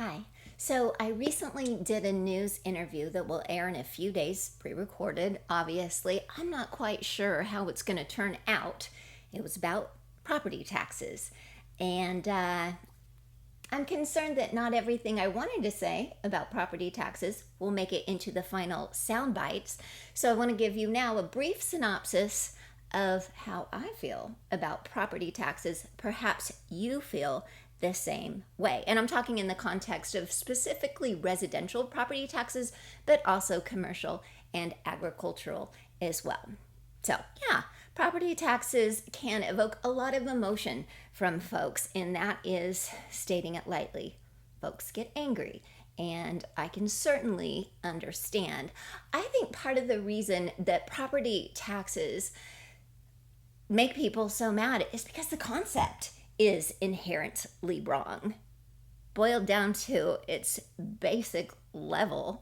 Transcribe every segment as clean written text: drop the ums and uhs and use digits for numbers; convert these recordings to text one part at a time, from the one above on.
Hi. So I recently did a news interview that will air in a few days, pre recorded, obviously. I'm not quite sure how it's going to turn out. It was about property taxes. And I'm concerned that not everything I wanted to say about property taxes will make it into the final sound bites. So I want to give you now a brief synopsis of how I feel about property taxes. Perhaps you feel the same way. And I'm talking in the context of specifically residential property taxes, but also commercial and agricultural as well. So, yeah, property taxes can evoke a lot of emotion from folks, and that is stating it lightly. Folks get angry, and I can certainly understand. I think part of the reason that property taxes make people so mad is because the concept is inherently wrong. Boiled down to its basic level,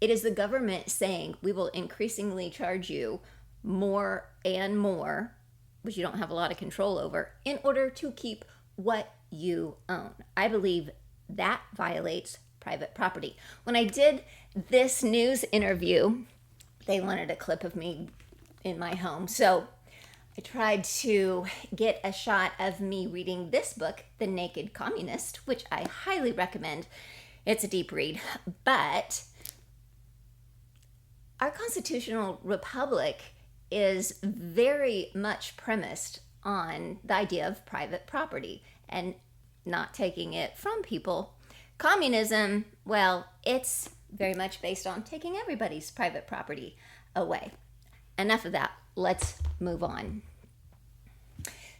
it is the government saying we will increasingly charge you more and more, which you don't have a lot of control over, in order to keep what you own. I believe that violates private property. When I did this news interview, they wanted a clip of me in my home. So I tried to get a shot of me reading this book, The Naked Communist, which I highly recommend. It's a deep read. But our constitutional republic is very much premised on the idea of private property and not taking it from people. Communism, well, it's very much based on taking everybody's private property away. Enough of that. Let's move on.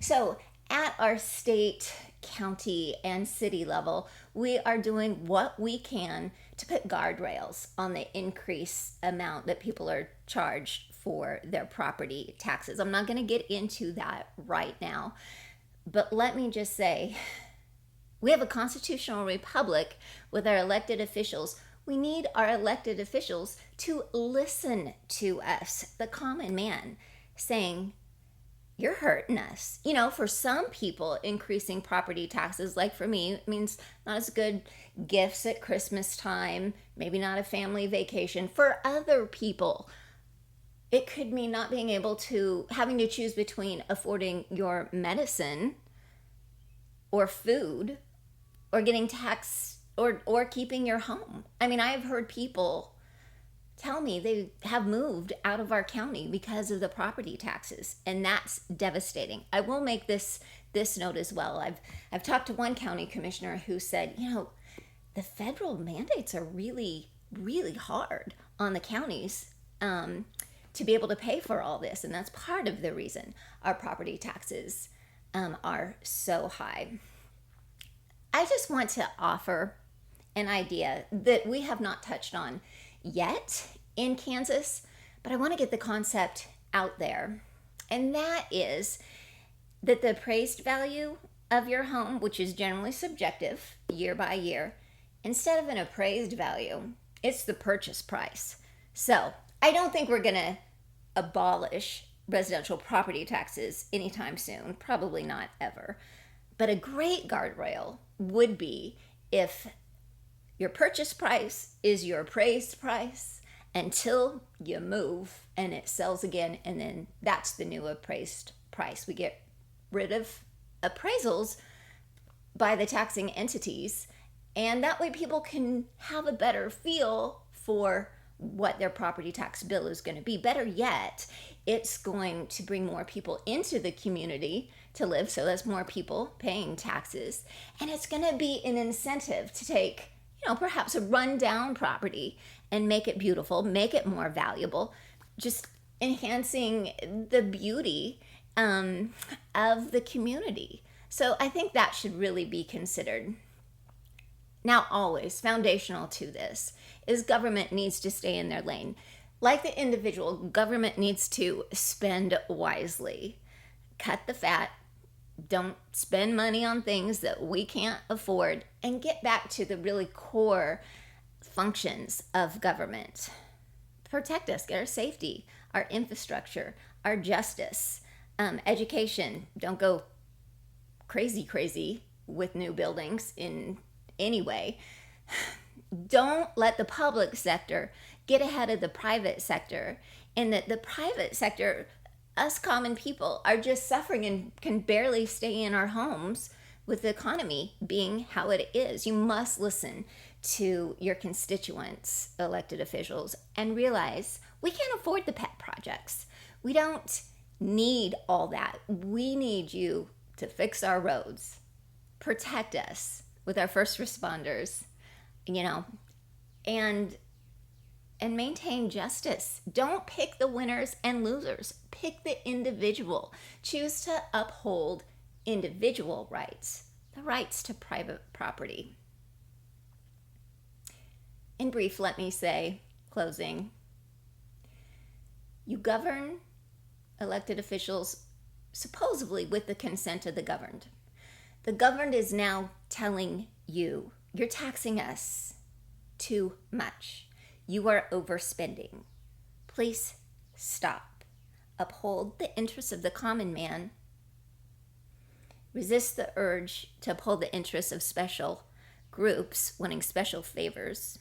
So, at our state, county, and city level, we are doing what we can to put guardrails on the increased amount that people are charged for their property taxes. I'm not going to get into that right now, but let me just say we have a constitutional republic with our elected officials. We need our elected officials to listen to us, the common man, saying, you're hurting us. You know, for some people, increasing property taxes, like for me, it means not as good gifts at Christmas time, maybe not a family vacation. For other people, it could mean not being able to, having to choose between affording your medicine or food or getting taxed or keeping your home. I mean, I've heard people tell me they have moved out of our county because of the property taxes, and that's devastating. I will make this note as well. I've talked to one county commissioner who said, the federal mandates are really, really hard on the counties to be able to pay for all this, and that's part of the reason our property taxes are so high. I just want to offer an idea that we have not touched on yet in Kansas, but I want to get the concept out there. And that is that the appraised value of your home, which is generally subjective year by year, instead of an appraised value, it's the purchase price. So I don't think we're going to abolish residential property taxes anytime soon, probably not ever. But a great guardrail would be if your purchase price is your appraised price until you move and it sells again, and then that's the new appraised price. We get rid of appraisals by the taxing entities, and that way people can have a better feel for what their property tax bill is going to be. Better yet, it's going to bring more people into the community to live, so that's more people paying taxes, and it's going to be an incentive to take perhaps a rundown property and make it beautiful, make it more valuable, just enhancing the beauty of the community. So I think that should really be considered. Now, always foundational to this is government needs to stay in their lane. Like the individual, government needs to spend wisely, cut the fat, don't spend money on things that we can't afford, and get back to the really core functions of government. Protect us, get our safety, our infrastructure, our justice, education. Don't go crazy with new buildings in any way. Don't let the public sector get ahead of the private sector, and that the private sector, us common people, are just suffering and can barely stay in our homes with the economy being how it is. You must listen to your constituents, elected officials, and realize we can't afford the pet projects. We don't need all that. We need you to fix our roads, protect us with our first responders, and maintain justice. Don't pick the winners and losers. Pick the individual. Choose to uphold individual rights, the rights to private property. In brief, let me say, closing, you govern elected officials supposedly with the consent of the governed. The governed is now telling you, you're taxing us too much. You are overspending. Please stop. Uphold the interests of the common man. Resist the urge to uphold the interests of special groups wanting special favors.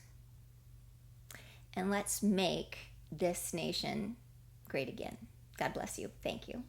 And let's make this nation great again. God bless you. Thank you.